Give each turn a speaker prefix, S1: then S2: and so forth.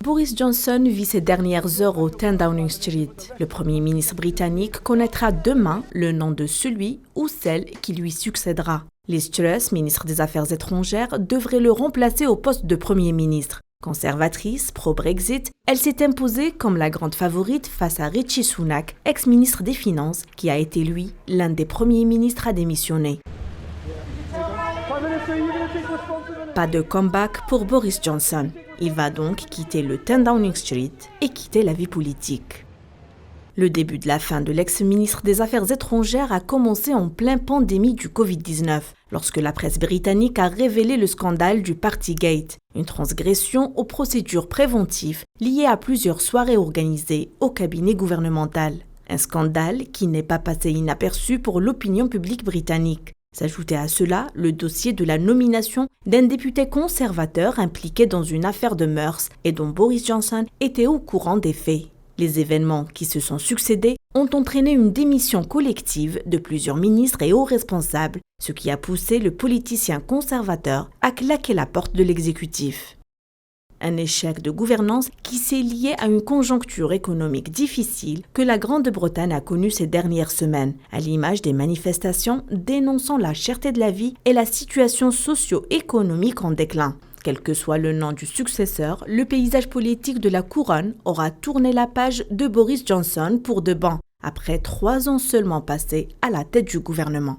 S1: Boris Johnson vit ses dernières heures au 10 Downing Street. Le Premier ministre britannique connaîtra demain le nom de celui ou celle qui lui succédera. Liz Truss, ministre des Affaires étrangères, devrait le remplacer au poste de Premier ministre. Conservatrice, pro-Brexit, elle s'est imposée comme la grande favorite face à Rishi Sunak, ex-ministre des Finances, qui a été, lui, l'un des premiers ministres à démissionner. Pas de comeback pour Boris Johnson. Il va donc quitter le 10 Downing Street et quitter la vie politique. Le début de la fin de l'ex-ministre des Affaires étrangères a commencé en pleine pandémie du Covid-19, lorsque la presse britannique a révélé le scandale du Partygate, une transgression aux procédures préventives liées à plusieurs soirées organisées au cabinet gouvernemental. Un scandale qui n'est pas passé inaperçu pour l'opinion publique britannique. S'ajoutait à cela le dossier de la nomination d'un député conservateur impliqué dans une affaire de mœurs et dont Boris Johnson était au courant des faits. Les événements qui se sont succédés ont entraîné une démission collective de plusieurs ministres et hauts responsables, ce qui a poussé le politicien conservateur à claquer la porte de l'exécutif. Un échec de gouvernance qui s'est lié à une conjoncture économique difficile que la Grande-Bretagne a connue ces dernières semaines, à l'image des manifestations dénonçant la cherté de la vie et la situation socio-économique en déclin. Quel que soit le nom du successeur, le paysage politique de la couronne aura tourné la page de Boris Johnson pour de bon, après 3 ans seulement passés à la tête du gouvernement.